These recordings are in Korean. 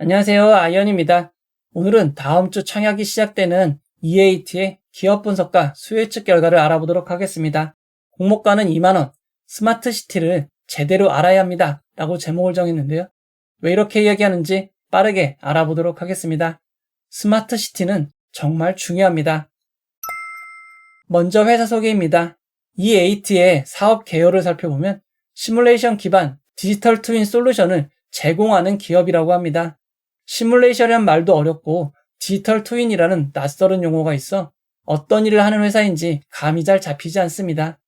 안녕하세요. 아이언입니다. 오늘은 다음 주 청약이 시작되는 EAT의 기업 분석과 수요 예측 결과를 알아보도록 하겠습니다. 공모가는 2만원, 스마트시티를 제대로 알아야 합니다. 라고 제목을 정했는데요. 왜 이렇게 이야기하는지 빠르게 알아보도록 하겠습니다. 스마트시티는 정말 중요합니다. 먼저 회사 소개입니다. EAT의 사업 개요를 살펴보면 시뮬레이션 기반 디지털 트윈 솔루션을 제공하는 기업이라고 합니다. 시뮬레이션이란 말도 어렵고 디지털 트윈이라는 낯설은 용어가 있어 어떤 일을 하는 회사인지 감이 잘 잡히지 않습니다.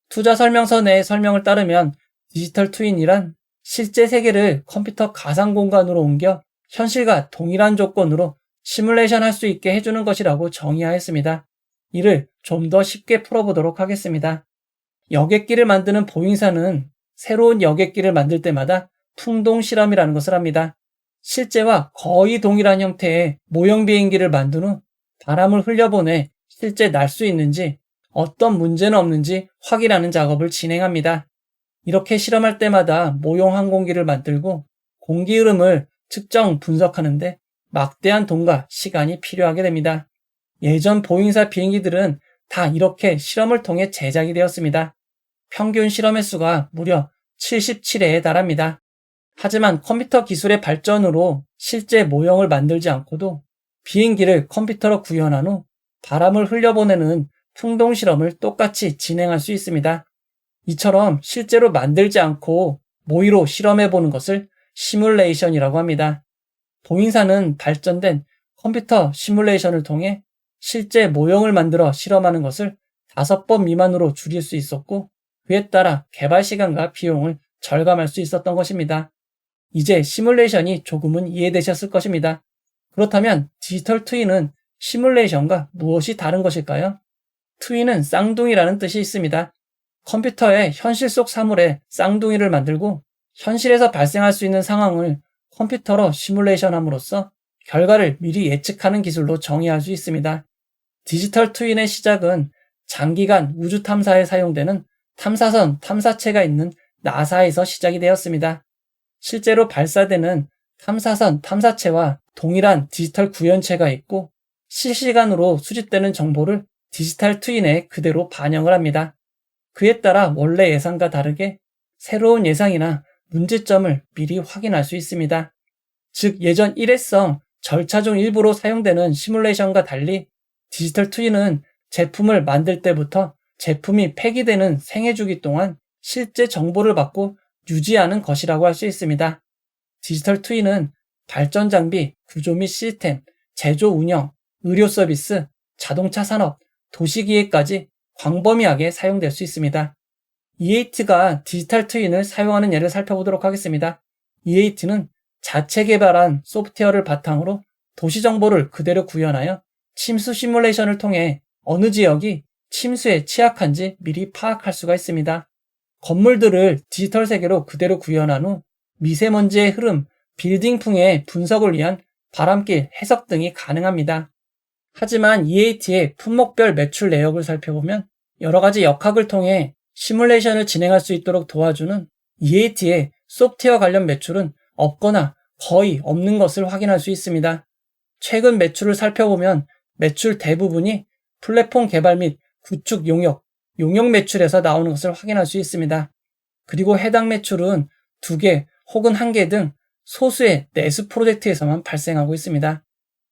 투자 설명서 내의 설명을 따르면 디지털 트윈이란 실제 세계를 컴퓨터 가상 공간으로 옮겨 현실과 동일한 조건으로 시뮬레이션 할 수 있게 해주는 것이라고 정의하였습니다. 이를 좀 더 쉽게 풀어보도록 하겠습니다. 여객기를 만드는 보잉사는 새로운 여객기를 만들 때마다 풍동 실험이라는 것을 합니다. 실제와 거의 동일한 형태의 모형 비행기를 만든 후 바람을 흘려보내 실제 날 수 있는지 어떤 문제는 없는지 확인하는 작업을 진행합니다. 이렇게 실험할 때마다 모형 항공기를 만들고 공기 흐름을 측정 분석하는데 막대한 돈과 시간이 필요하게 됩니다. 예전 보잉사 비행기들은 다 이렇게 실험을 통해 제작이 되었습니다. 평균 실험 횟수가 무려 77회에 달합니다. 하지만 컴퓨터 기술의 발전으로 실제 모형을 만들지 않고도 비행기를 컴퓨터로 구현한 후 바람을 흘려보내는 풍동 실험을 똑같이 진행할 수 있습니다. 이처럼 실제로 만들지 않고 모의로 실험해보는 것을 시뮬레이션이라고 합니다. 보잉사는 발전된 컴퓨터 시뮬레이션을 통해 실제 모형을 만들어 실험하는 것을 5번 미만으로 줄일 수 있었고 그에 따라 개발 시간과 비용을 절감할 수 있었던 것입니다. 이제 시뮬레이션이 조금은 이해되셨을 것입니다. 그렇다면 디지털 트윈은 시뮬레이션과 무엇이 다른 것일까요? 트윈은 쌍둥이라는 뜻이 있습니다. 컴퓨터의 현실 속 사물에 쌍둥이를 만들고 현실에서 발생할 수 있는 상황을 컴퓨터로 시뮬레이션함으로써 결과를 미리 예측하는 기술로 정의할 수 있습니다. 디지털 트윈의 시작은 장기간 우주 탐사에 사용되는 탐사선 탐사체가 있는 나사에서 시작이 되었습니다. 실제로 발사되는 탐사선 탐사체와 동일한 디지털 구현체가 있고 실시간으로 수집되는 정보를 디지털 트윈에 그대로 반영을 합니다. 그에 따라 원래 예상과 다르게 새로운 예상이나 문제점을 미리 확인할 수 있습니다. 즉 예전 일회성 절차 중 일부로 사용되는 시뮬레이션과 달리 디지털 트윈은 제품을 만들 때부터 제품이 폐기되는 생애 주기 동안 실제 정보를 받고 유지하는 것이라고 할 수 있습니다. 디지털 트윈은 발전 장비, 구조 및 시스템, 제조 운영, 의료 서비스, 자동차 산업, 도시기획까지 광범위하게 사용될 수 있습니다. EAT가 디지털 트윈을 사용하는 예를 살펴보도록 하겠습니다. EAT는 자체 개발한 소프트웨어를 바탕으로 도시 정보를 그대로 구현하여 침수 시뮬레이션을 통해 어느 지역이 침수에 취약한지 미리 파악할 수가 있습니다. 건물들을 디지털 세계로 그대로 구현한 후 미세먼지의 흐름, 빌딩풍의 분석을 위한 바람길 해석 등이 가능합니다. 하지만 EAT의 품목별 매출 내역을 살펴보면 여러 가지 역학을 통해 시뮬레이션을 진행할 수 있도록 도와주는 EAT의 소프트웨어 관련 매출은 없거나 거의 없는 것을 확인할 수 있습니다. 최근 매출을 살펴보면 매출 대부분이 플랫폼 개발 및 구축 용역 매출에서 나오는 것을 확인할 수 있습니다. 그리고 해당 매출은 2개 혹은 1개 등 소수의 내수 프로젝트에서만 발생하고 있습니다.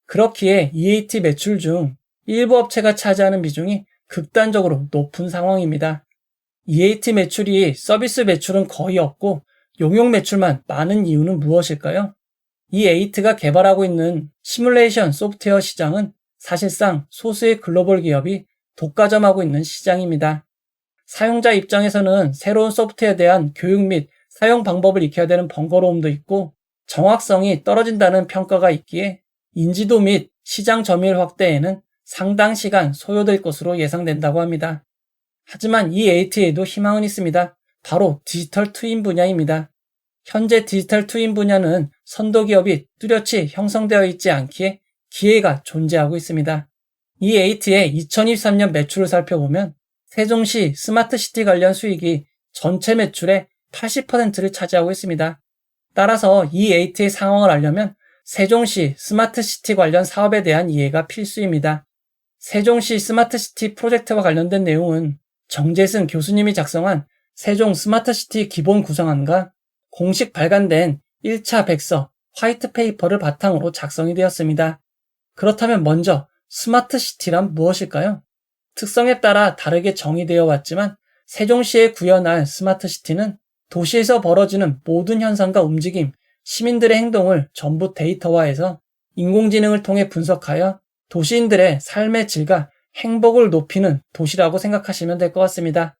그렇기에 EAT 매출 중 일부 업체가 차지하는 비중이 극단적으로 높은 상황입니다. EAT 매출이 서비스 매출은 거의 없고 용역 매출만 많은 이유는 무엇일까요? EAT가 개발하고 있는 시뮬레이션 소프트웨어 시장은 사실상 소수의 글로벌 기업이 독과점하고 있는 시장입니다. 사용자 입장에서는 새로운 소프트웨어에 대한 교육 및 사용 방법을 익혀야 되는 번거로움도 있고 정확성이 떨어진다는 평가가 있기에 인지도 및 시장 점유율 확대에는 상당 시간 소요될 것으로 예상된다고 합니다. 하지만 EAT에도 희망은 있습니다. 바로 디지털 트윈 분야입니다. 현재 디지털 트윈 분야는 선도기업이 뚜렷이 형성되어 있지 않기에 기회가 존재하고 있습니다. EAT의 2023년 매출을 살펴보면 세종시 스마트시티 관련 수익이 전체 매출의 80%를 차지하고 있습니다. 따라서 EAT의 상황을 알려면 세종시 스마트시티 관련 사업에 대한 이해가 필수입니다. 세종시 스마트시티 프로젝트와 관련된 내용은 정재승 교수님이 작성한 세종 스마트시티 기본 구성안과 공식 발간된 1차 백서 화이트 페이퍼를 바탕으로 작성이 되었습니다. 그렇다면 먼저 스마트시티란 무엇일까요? 특성에 따라 다르게 정의되어 왔지만 세종시에 구현할 스마트시티는 도시에서 벌어지는 모든 현상과 움직임, 시민들의 행동을 전부 데이터화해서 인공지능을 통해 분석하여 도시인들의 삶의 질과 행복을 높이는 도시라고 생각하시면 될 것 같습니다.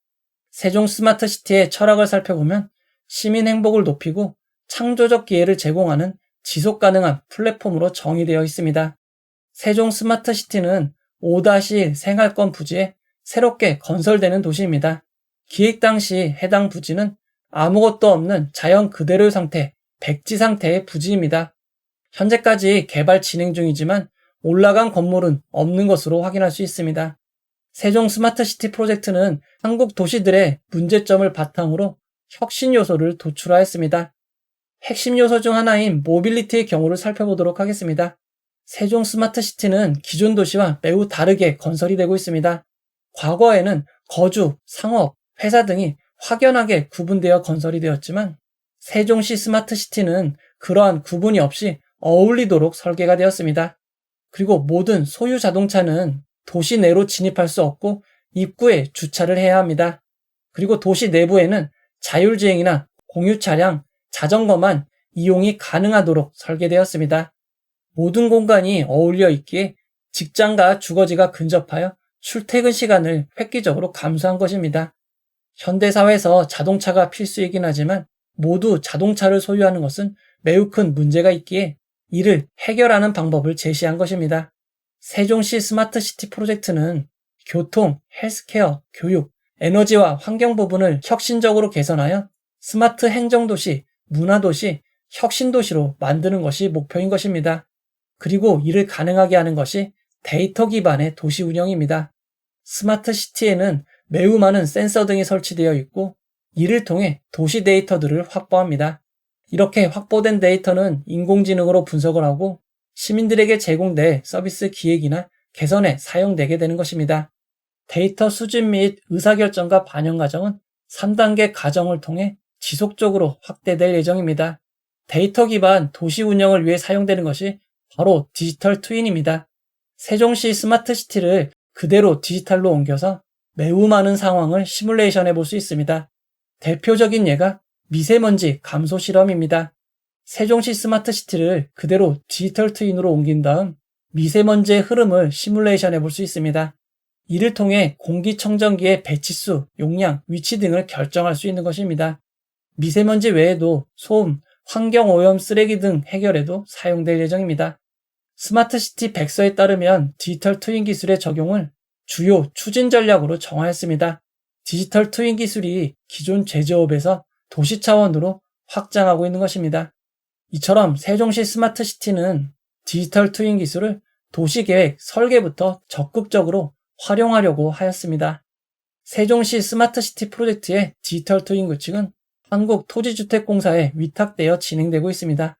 세종 스마트시티의 철학을 살펴보면 시민 행복을 높이고 창조적 기회를 제공하는 지속 가능한 플랫폼으로 정의되어 있습니다. 세종 스마트시티는 5-1 생활권 부지에 새롭게 건설되는 도시입니다. 기획 당시 해당 부지는 아무것도 없는 자연 그대로의 상태, 백지 상태의 부지입니다. 현재까지 개발 진행 중이지만 올라간 건물은 없는 것으로 확인할 수 있습니다. 세종 스마트시티 프로젝트는 한국 도시들의 문제점을 바탕으로 혁신 요소를 도출하였습니다. 핵심 요소 중 하나인 모빌리티의 경우를 살펴보도록 하겠습니다. 세종 스마트시티는 기존 도시와 매우 다르게 건설이 되고 있습니다. 과거에는 거주, 상업, 회사 등이 확연하게 구분되어 건설이 되었지만 세종시 스마트시티는 그러한 구분이 없이 어울리도록 설계가 되었습니다. 그리고 모든 소유 자동차는 도시 내로 진입할 수 없고 입구에 주차를 해야 합니다. 그리고 도시 내부에는 자율주행이나 공유 차량, 자전거만 이용이 가능하도록 설계되었습니다. 모든 공간이 어울려 있기에 직장과 주거지가 근접하여 출퇴근 시간을 획기적으로 감소한 것입니다. 현대사회에서 자동차가 필수이긴 하지만 모두 자동차를 소유하는 것은 매우 큰 문제가 있기에 이를 해결하는 방법을 제시한 것입니다. 세종시 스마트시티 프로젝트는 교통, 헬스케어, 교육, 에너지와 환경 부분을 혁신적으로 개선하여 스마트 행정도시, 문화도시, 혁신도시로 만드는 것이 목표인 것입니다. 그리고 이를 가능하게 하는 것이 데이터 기반의 도시 운영입니다. 스마트시티에는 매우 많은 센서 등이 설치되어 있고 이를 통해 도시 데이터들을 확보합니다. 이렇게 확보된 데이터는 인공지능으로 분석을 하고 시민들에게 제공될 서비스 기획이나 개선에 사용되게 되는 것입니다. 데이터 수집 및 의사결정과 반영 과정은 3단계 과정을 통해 지속적으로 확대될 예정입니다. 데이터 기반 도시 운영을 위해 사용되는 것이 바로 디지털 트윈입니다. 세종시 스마트시티를 그대로 디지털로 옮겨서 매우 많은 상황을 시뮬레이션 해볼 수 있습니다. 대표적인 예가 미세먼지 감소 실험입니다. 세종시 스마트시티를 그대로 디지털 트윈으로 옮긴 다음 미세먼지의 흐름을 시뮬레이션 해볼 수 있습니다. 이를 통해 공기청정기의 배치수, 용량, 위치 등을 결정할 수 있는 것입니다. 미세먼지 외에도 소음, 환경오염 쓰레기 등 해결에도 사용될 예정입니다. 스마트시티 백서에 따르면 디지털 트윈 기술의 적용을 주요 추진 전략으로 정하였습니다. 디지털 트윈 기술이 기존 제조업에서 도시 차원으로 확장하고 있는 것입니다. 이처럼 세종시 스마트시티는 디지털 트윈 기술을 도시계획 설계부터 적극적으로 활용하려고 하였습니다. 세종시 스마트시티 프로젝트의 디지털 트윈 구축은 한국토지주택공사에 위탁되어 진행되고 있습니다.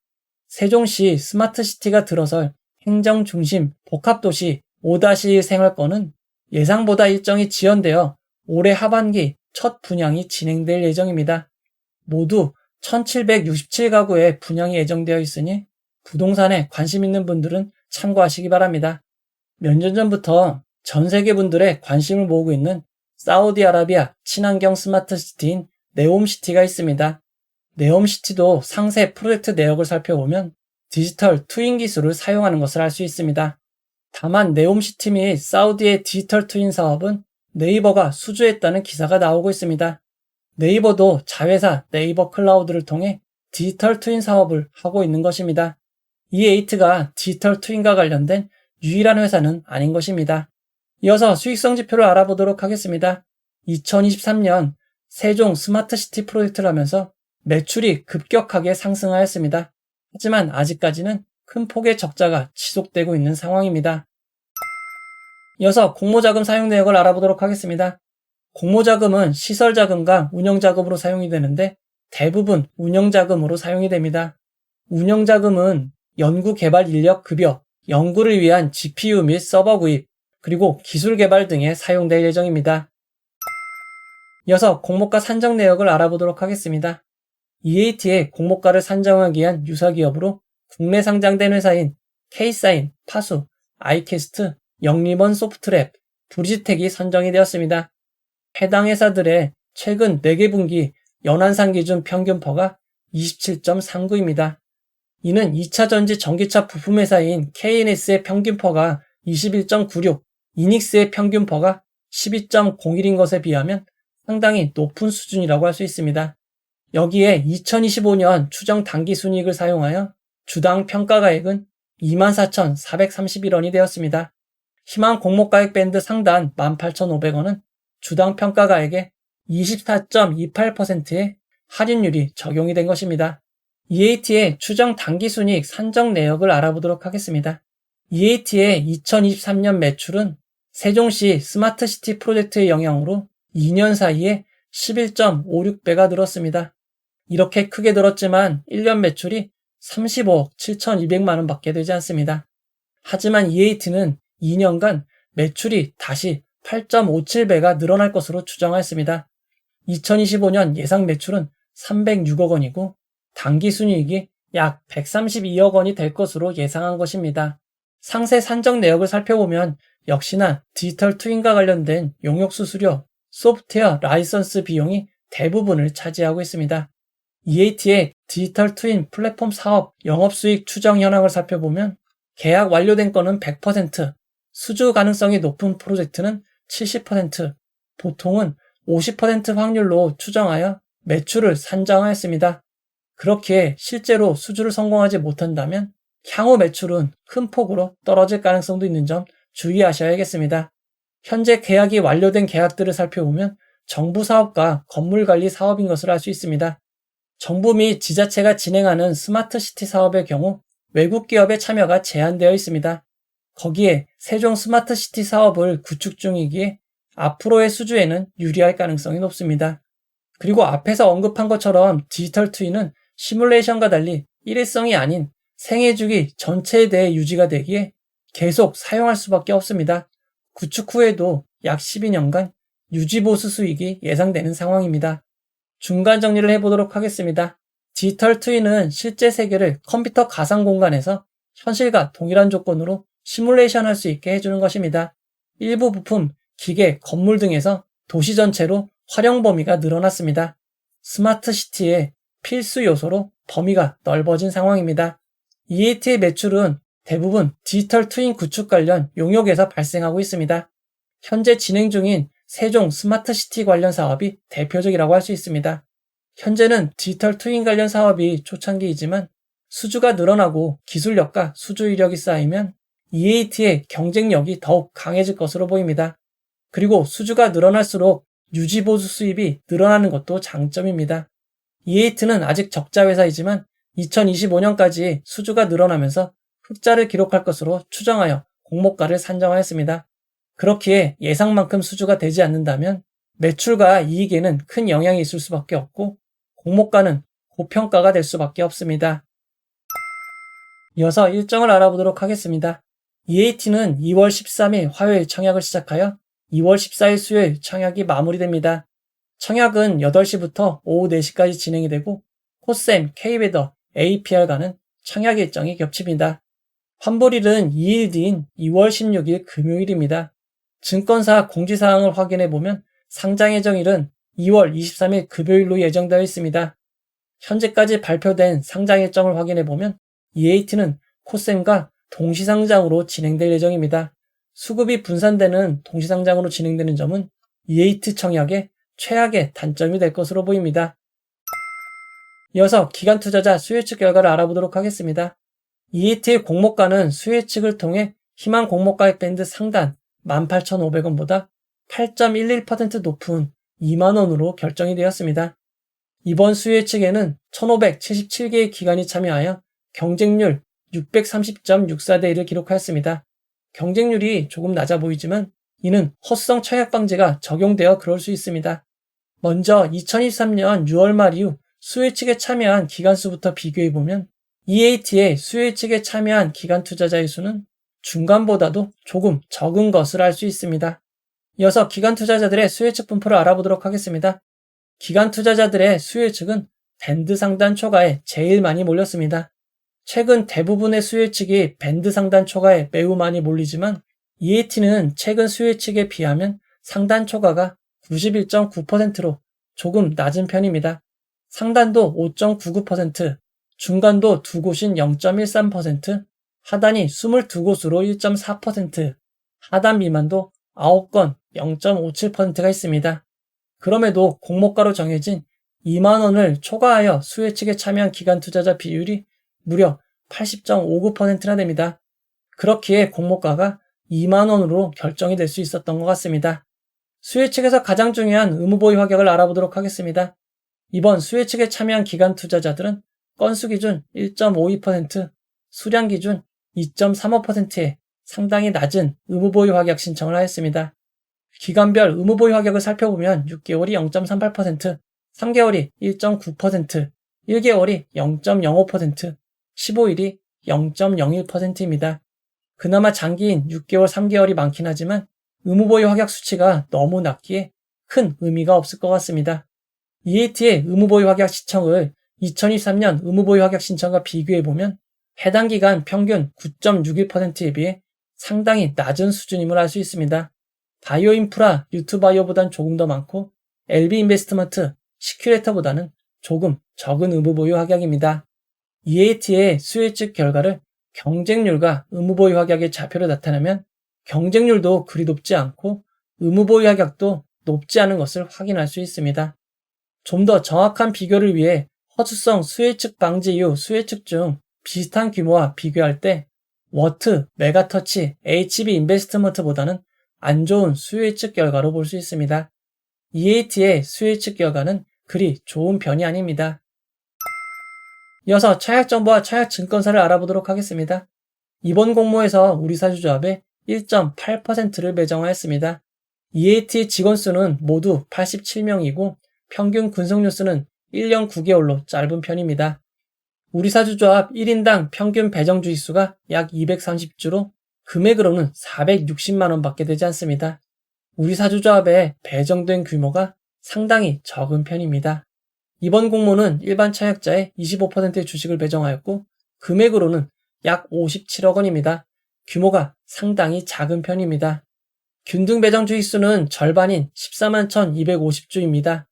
세종시 스마트시티가 들어설 행정중심 복합도시 5-1 생활권은 예상보다 일정이 지연되어 올해 하반기 첫 분양이 진행될 예정입니다. 모두 1767가구의 분양이 예정되어 있으니 부동산에 관심 있는 분들은 참고하시기 바랍니다. 몇 년 전부터 전 세계 분들의 관심을 모으고 있는 사우디아라비아 친환경 스마트시티인 네옴시티가 있습니다. 네옴시티도 상세 프로젝트 내역을 살펴보면 디지털 트윈 기술을 사용하는 것을 알 수 있습니다. 다만 네옴시티 및 사우디의 디지털 트윈 사업은 네이버가 수주했다는 기사가 나오고 있습니다. 네이버도 자회사 네이버 클라우드를 통해 디지털 트윈 사업을 하고 있는 것입니다. E8가 디지털 트윈과 관련된 유일한 회사는 아닌 것입니다. 이어서 수익성 지표를 알아보도록 하겠습니다. 2023년 세종 스마트시티 프로젝트를 하면서 매출이 급격하게 상승하였습니다. 하지만 아직까지는 큰 폭의 적자가 지속되고 있는 상황입니다. 이어서 공모자금 사용 내역을 알아보도록 하겠습니다. 공모자금은 시설자금과 운영자금으로 사용이 되는데 대부분 운영자금으로 사용이 됩니다. 운영자금은 연구 개발 인력 급여, 연구를 위한 GPU 및 서버 구입, 그리고 기술 개발 등에 사용될 예정입니다. 이어서 공모가 산정 내역을 알아보도록 하겠습니다. EAT의 공모가를 산정하기 위한 유사기업으로 국내 상장된 회사인 K사인, 파수, 아이캐스트, 영림원 소프트랩, 브리지텍이 선정이 되었습니다. 해당 회사들의 최근 4개 분기 연환상 기준 평균퍼가 27.39입니다. 이는 2차 전지 전기차 부품회사인 KNS의 평균퍼가 21.96, 이닉스의 평균퍼가 12.01인 것에 비하면 상당히 높은 수준이라고 할 수 있습니다. 여기에 2025년 추정 당기순이익을 사용하여 주당 평가가액은 24,431원이 되었습니다. 희망 공모가액 밴드 상단 18,500원은 주당 평가가액의 24.28%의 할인율이 적용이 된 것입니다. EAT의 추정 당기순이익 산정 내역을 알아보도록 하겠습니다. EAT의 2023년 매출은 세종시 스마트시티 프로젝트의 영향으로 2년 사이에 11.56배가 늘었습니다. 이렇게 크게 늘었지만 1년 매출이 35억 7,200만 원 밖에 되지 않습니다. 하지만 EAT는 2년간 매출이 다시 8.57배가 늘어날 것으로 추정하였습니다. 2025년 예상 매출은 306억 원이고 당기순이익이 약 132억 원이 될 것으로 예상한 것입니다. 상세 산정 내역을 살펴보면 역시나 디지털 트윈과 관련된 용역 수수료, 소프트웨어 라이선스 비용이 대부분을 차지하고 있습니다. EAT의 디지털 트윈 플랫폼 사업 영업수익 추정 현황을 살펴보면 계약 완료된 건은 100%, 수주 가능성이 높은 프로젝트는 70%, 보통은 50% 확률로 추정하여 매출을 산정하였습니다. 그렇게 실제로 수주를 성공하지 못한다면 향후 매출은 큰 폭으로 떨어질 가능성도 있는 점 주의하셔야겠습니다. 현재 계약이 완료된 계약들을 살펴보면 정부 사업과 건물관리 사업인 것을 알 수 있습니다. 정부 및 지자체가 진행하는 스마트시티 사업의 경우 외국 기업의 참여가 제한되어 있습니다. 거기에 세종 스마트시티 사업을 구축 중이기에 앞으로의 수주에는 유리할 가능성이 높습니다. 그리고 앞에서 언급한 것처럼 디지털 트윈은 시뮬레이션과 달리 일회성이 아닌 생애주기 전체에 대해 유지가 되기에 계속 사용할 수밖에 없습니다. 구축 후에도 약 12년간 유지보수 수익이 예상되는 상황입니다. 중간 정리를 해보도록 하겠습니다. 디지털 트윈은 실제 세계를 컴퓨터 가상 공간에서 현실과 동일한 조건으로 시뮬레이션 할 수 있게 해주는 것입니다. 일부 부품, 기계, 건물 등에서 도시 전체로 활용 범위가 늘어났습니다. 스마트 시티의 필수 요소로 범위가 넓어진 상황입니다. EAT의 매출은 대부분 디지털 트윈 구축 관련 용역에서 발생하고 있습니다. 현재 진행 중인 세종 스마트 시티 관련 사업이 대표적이라고 할 수 있습니다. 현재는 디지털 트윈 관련 사업이 초창기이지만 수주가 늘어나고 기술력과 수주 이력이 쌓이면 EAT의 경쟁력이 더욱 강해질 것으로 보입니다. 그리고 수주가 늘어날수록 유지보수 수입이 늘어나는 것도 장점입니다. EAT는 아직 적자 회사이지만 2025년까지 수주가 늘어나면서 흑자를 기록할 것으로 추정하여 공모가를 산정하였습니다. 그렇기에 예상만큼 수주가 되지 않는다면 매출과 이익에는 큰 영향이 있을 수밖에 없고 공모가는 고평가가 될 수밖에 없습니다. 이어서 일정을 알아보도록 하겠습니다. EAT는 2월 13일 화요일 청약을 시작하여 2월 14일 수요일 청약이 마무리됩니다. 청약은 8시부터 오후 4시까지 진행이 되고 코셈, K웨더, APR과는 청약 일정이 겹칩니다. 환불일은 2일 뒤인 2월 16일 금요일입니다. 증권사 공지사항을 확인해보면 상장 예정일은 2월 23일 금요일로 예정되어 있습니다. 현재까지 발표된 상장 일정을 확인해보면 EAT는 코셈과 동시상장으로 진행될 예정입니다. 수급이 분산되는 동시상장으로 진행되는 점은 EAT 청약의 최악의 단점이 될 것으로 보입니다. 이어서 기관 투자자 수혜측 결과를 알아보도록 하겠습니다. EAT의 공모가는 수혜측을 통해 희망 공모가액 밴드 상단 18,500원보다 8.11% 높은 2만원으로 결정이 되었습니다. 이번 수혜측에는 1,577개의 기관이 참여하여 경쟁률 630.64대 1을 기록하였습니다. 경쟁률이 조금 낮아 보이지만 이는 허수성 청약 방지가 적용되어 그럴 수 있습니다. 먼저 2023년 6월 말 이후 수혜측에 참여한 기관 수부터 비교해보면 EAT의 수요예측에 참여한 기관 투자자의 수는 중간보다도 조금 적은 것을 알 수 있습니다. 이어서 기관 투자자들의 수요예측 분포를 알아보도록 하겠습니다. 기관 투자자들의 수요예측은 밴드 상단 초과에 제일 많이 몰렸습니다. 최근 대부분의 수요예측이 밴드 상단 초과에 매우 많이 몰리지만 EAT는 최근 수요예측에 비하면 상단 초과가 91.9%로 조금 낮은 편입니다. 상단도 5.99%, 중간도 두 곳인 0.13%, 하단이 22곳으로 1.4%, 하단 미만도 9건 0.57%가 있습니다. 그럼에도 공모가로 정해진 2만 원을 초과하여 수요예측에 참여한 기관 투자자 비율이 무려 80.59%나 됩니다. 그렇기에 공모가가 2만 원으로 결정이 될 수 있었던 것 같습니다. 수요예측에서 가장 중요한 의무보유 확약을 알아보도록 하겠습니다. 이번 수요예측에 참여한 기관 투자자들은 건수 기준 1.52%, 수량 기준 2.35%의 상당히 낮은 의무보유 확약 신청을 하였습니다. 기간별 의무보유 확약을 살펴보면 6개월이 0.38%, 3개월이 1.9%, 1개월이 0.05%, 15일이 0.01%입니다. 그나마 장기인 6개월, 3개월이 많긴 하지만 의무보유 확약 수치가 너무 낮기에 큰 의미가 없을 것 같습니다. EAT의 의무보유 확약 신청을 2023년 의무보유 확약 신청과 비교해보면 해당 기간 평균 9.61%에 비해 상당히 낮은 수준임을 알 수 있습니다. 바이오인프라, 뉴트바이오보단 조금 더 많고 LB인베스트먼트, 시큐레이터보다는 조금 적은 의무보유 확약입니다. EAT의 수요예측 결과를 경쟁률과 의무보유 확약의 좌표로 나타내면 경쟁률도 그리 높지 않고 의무보유 확약도 높지 않은 것을 확인할 수 있습니다. 좀 더 정확한 비교를 위해 허수성 수요예측 방지 이후 수요예측 중 비슷한 규모와 비교할 때 워트, 메가터치, HB 인베스트먼트보다는 안 좋은 수요예측 결과로 볼 수 있습니다. EAT의 수요예측 결과는 그리 좋은 편이 아닙니다. 이어서 차약정보와 차약증권사를 알아보도록 하겠습니다. 이번 공모에서 우리사주조합에 1.8%를 배정하였습니다. EAT 직원 수는 모두 87명이고 평균 군속료 수는 1년 9개월로 짧은 편입니다. 우리사주조합 1인당 평균 배정 주식수가 약 230주로 금액으로는 460만원 밖에 되지 않습니다. 우리사주조합에 배정된 규모가 상당히 적은 편입니다. 이번 공모는 일반 차약자의 25%의 주식을 배정하였고 금액으로는 약 57억 원입니다. 규모가 상당히 작은 편입니다. 균등 배정 주식수는 절반인 14만 1250주입니다.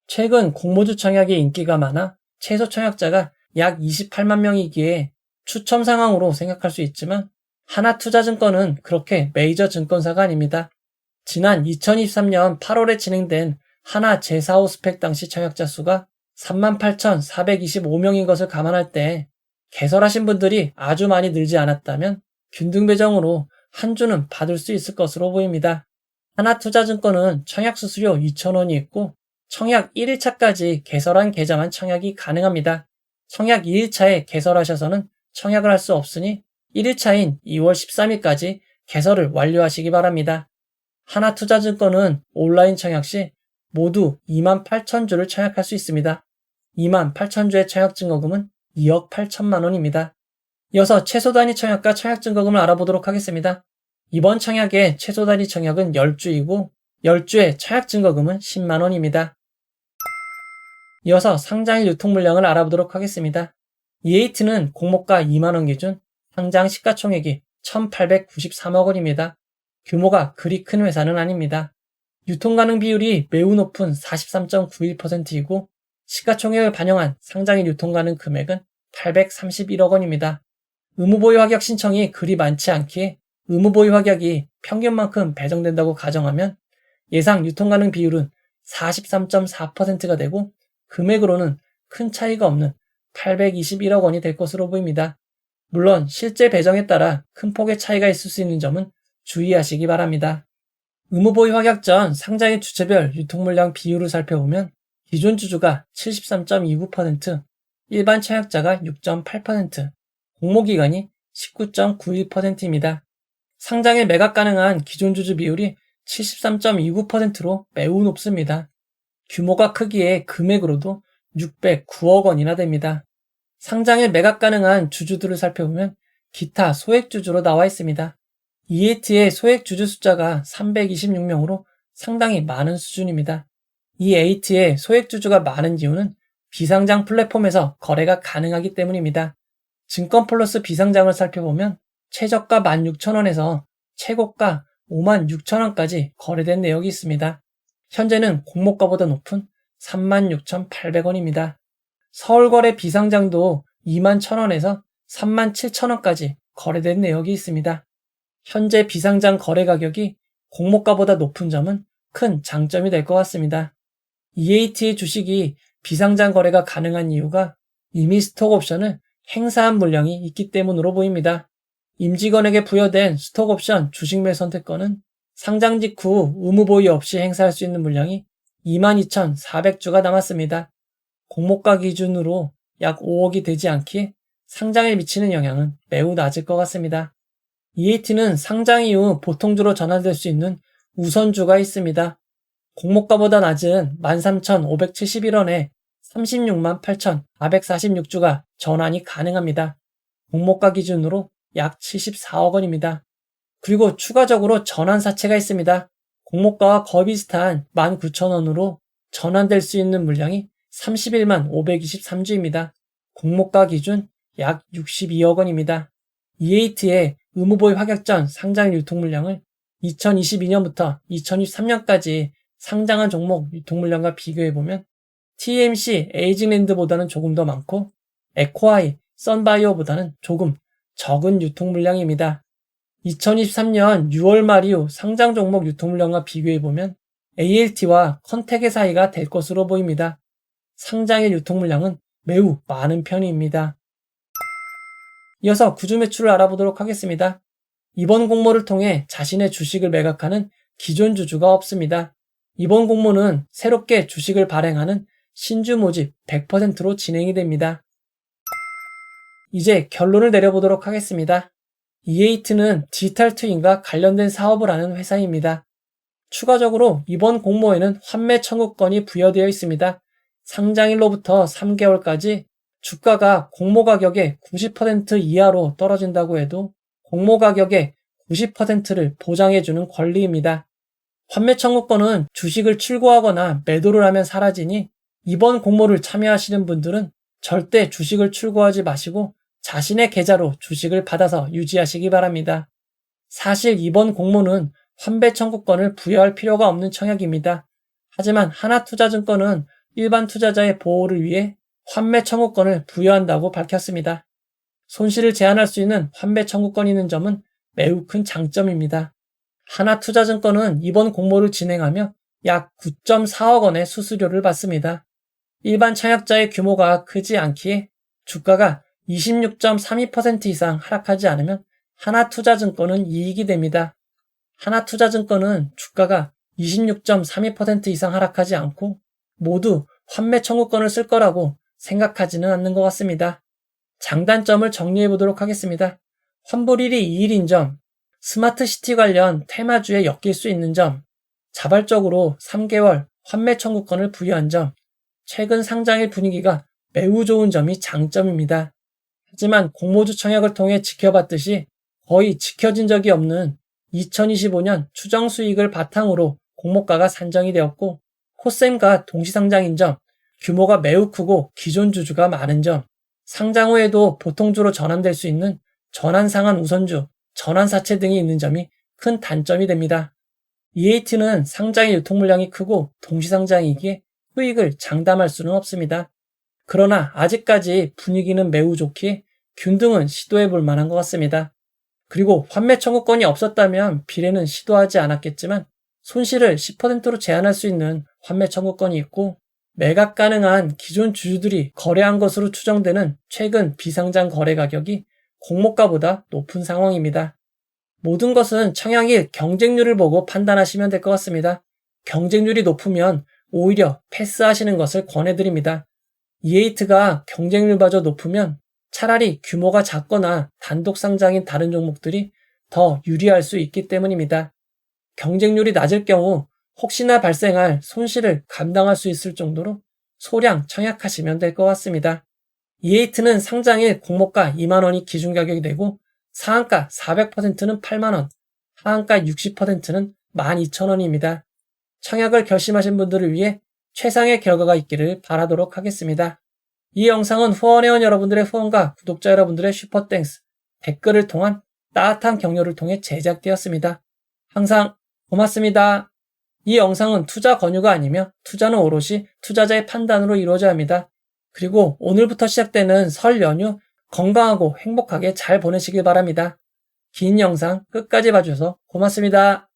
최근 공모주 청약의 인기가 많아 최소 청약자가 약 28만 명이기에 추첨 상황으로 생각할 수 있지만 하나투자증권은 그렇게 메이저 증권사가 아닙니다. 지난 2023년 8월에 진행된 하나 제4호 스펙 당시 청약자 수가 38,425명인 것을 감안할 때 개설하신 분들이 아주 많이 늘지 않았다면 균등 배정으로 한 주는 받을 수 있을 것으로 보입니다. 하나투자증권은 청약 수수료 2,000원이 있고 청약 1일차까지 개설한 계좌만 청약이 가능합니다. 청약 2일차에 개설하셔서는 청약을 할 수 없으니 1일차인 2월 13일까지 개설을 완료하시기 바랍니다. 하나투자증권은 온라인 청약 시 모두 28,000주를 청약할 수 있습니다. 28,000주의 청약 증거금은 2억 8천만 원입니다. 이어서 최소 단위 청약과 청약 증거금을 알아보도록 하겠습니다. 이번 청약의 최소 단위 청약은 10주이고 10주의 청약 증거금은 10만 원입니다. 이어서 상장일 유통 물량을 알아보도록 하겠습니다. EAT는 공모가 2만 원 기준 상장 시가총액이 1,893억 원입니다. 규모가 그리 큰 회사는 아닙니다. 유통 가능 비율이 매우 높은 43.91%이고 시가총액을 반영한 상장일 유통 가능 금액은 831억 원입니다. 의무보유 확약 신청이 그리 많지 않기에 의무보유 확약이 평균만큼 배정된다고 가정하면 예상 유통 가능 비율은 43.4%가 되고 금액으로는 큰 차이가 없는 821억 원이 될 것으로 보입니다. 물론 실제 배정에 따라 큰 폭의 차이가 있을 수 있는 점은 주의하시기 바랍니다. 의무보유 확약 전 상장의 주체별 유통물량 비율을 살펴보면 기존 주주가 73.29%, 일반 청약자가 6.8%, 공모기관이 19.91%입니다. 상장에 매각 가능한 기존 주주 비율이 73.29%로 매우 높습니다. 규모가 크기에 금액으로도 609억 원이나 됩니다. 상장일 매각 가능한 주주들을 살펴보면 기타 소액주주로 나와 있습니다. EAT의 소액주주 숫자가 326명으로 상당히 많은 수준입니다. EAT의 소액주주가 많은 이유는 비상장 플랫폼에서 거래가 가능하기 때문입니다. 증권플러스 비상장을 살펴보면 최저가 16,000원에서 최고가 56,000원까지 거래된 내역이 있습니다. 현재는 공모가보다 높은 36,800원입니다. 서울거래 비상장도 21,000원에서 37,000원까지 거래된 내역이 있습니다. 현재 비상장 거래 가격이 공모가보다 높은 점은 큰 장점이 될 것 같습니다. EAT의 주식이 비상장 거래가 가능한 이유가 이미 스톡옵션을 행사한 물량이 있기 때문으로 보입니다. 임직원에게 부여된 스톡옵션 주식매 선택권은 상장 직후 의무보유 없이 행사할 수 있는 물량이 22,400주가 남았습니다. 공모가 기준으로 약 5억이 되지 않기에 상장에 미치는 영향은 매우 낮을 것 같습니다. EAT는 상장 이후 보통주로 전환될 수 있는 우선주가 있습니다. 공모가보다 낮은 13,571원에 36만 8,446주가 전환이 가능합니다. 공모가 기준으로 약 74억 원입니다. 그리고 추가적으로 전환사채가 있습니다. 공모가와 거의 비슷한 19,000원으로 전환될 수 있는 물량이 31만 523주입니다. 공모가 기준 약 62억 원입니다. EAT의 의무보유 확약 전 상장 유통 물량을 2022년부터 2023년까지 상장한 종목 유통 물량과 비교해보면 TMC 에이징랜드보다는 조금 더 많고 에코아이, 썬바이오보다는 조금 적은 유통 물량입니다. 2023년 6월 말 이후 상장 종목 유통 물량과 비교해보면 ALT와 컨택의 사이가 될 것으로 보입니다. 상장일 유통 물량은 매우 많은 편입니다. 이어서 구주 매출을 알아보도록 하겠습니다. 이번 공모를 통해 자신의 주식을 매각하는 기존 주주가 없습니다. 이번 공모는 새롭게 주식을 발행하는 신주 모집 100%로 진행이 됩니다. 이제 결론을 내려보도록 하겠습니다. EAT는 디지털 트윈과 관련된 사업을 하는 회사입니다. 추가적으로 이번 공모에는 환매 청구권이 부여되어 있습니다. 상장일로부터 3개월까지 주가가 공모 가격의 90% 이하로 떨어진다고 해도 공모 가격의 90%를 보장해주는 권리입니다. 환매 청구권은 주식을 출고하거나 매도를 하면 사라지니 이번 공모를 참여하시는 분들은 절대 주식을 출고하지 마시고 자신의 계좌로 주식을 받아서 유지하시기 바랍니다. 사실 이번 공모는 환배 청구권을 부여할 필요가 없는 청약입니다. 하지만 하나투자증권은 일반 투자자의 보호를 위해 환매 청구권을 부여한다고 밝혔습니다. 손실을 제한할 수 있는 환매 청구권이 있는 점은 매우 큰 장점입니다. 하나투자증권은 이번 공모를 진행하며 약 9.4억 원의 수수료를 받습니다. 일반 청약자의 규모가 크지 않기에 주가가 26.32% 이상 하락하지 않으면 하나투자증권은 이익이 됩니다. 하나투자증권은 주가가 26.32% 이상 하락하지 않고 모두 환매 청구권을 쓸 거라고 생각하지는 않는 것 같습니다. 장단점을 정리해 보도록 하겠습니다. 환불일이 2일인 점, 스마트시티 관련 테마주에 엮일 수 있는 점, 자발적으로 3개월 환매 청구권을 부여한 점, 최근 상장일 분위기가 매우 좋은 점이 장점입니다. 하지만 공모주 청약을 통해 지켜봤듯이 거의 지켜진 적이 없는 2025년 추정 수익을 바탕으로 공모가가 산정이 되었고 코셈과 동시상장인 점, 규모가 매우 크고 기존 주주가 많은 점, 상장 후에도 보통주로 전환될 수 있는 전환상한 우선주, 전환사채 등이 있는 점이 큰 단점이 됩니다. EAT는 상장의 유통 물량이 크고 동시상장이기에 수익을 장담할 수는 없습니다. 그러나 아직까지 분위기는 매우 좋기에 균등은 시도해 볼 만한 것 같습니다. 그리고 환매 청구권이 없었다면 비례는 시도하지 않았겠지만 손실을 10%로 제한할 수 있는 환매 청구권이 있고 매각 가능한 기존 주주들이 거래한 것으로 추정되는 최근 비상장 거래 가격이 공모가보다 높은 상황입니다. 모든 것은 청약일 경쟁률을 보고 판단하시면 될 것 같습니다. 경쟁률이 높으면 오히려 패스하시는 것을 권해드립니다. EAT가 경쟁률마저 높으면 차라리 규모가 작거나 단독 상장인 다른 종목들이 더 유리할 수 있기 때문입니다. 경쟁률이 낮을 경우 혹시나 발생할 손실을 감당할 수 있을 정도로 소량 청약하시면 될 것 같습니다. E8는 상장일 공모가 2만원이 기준 가격이 되고 상한가 400%는 8만원, 하한가 60%는 12,000원입니다. 청약을 결심하신 분들을 위해 최상의 결과가 있기를 바라도록 하겠습니다. 이 영상은 후원회원 여러분들의 후원과 구독자 여러분들의 슈퍼땡스, 댓글을 통한 따뜻한 격려를 통해 제작되었습니다. 항상 고맙습니다. 이 영상은 투자 권유가 아니며 투자는 오롯이 투자자의 판단으로 이루어져야 합니다. 그리고 오늘부터 시작되는 설 연휴 건강하고 행복하게 잘 보내시길 바랍니다. 긴 영상 끝까지 봐주셔서 고맙습니다.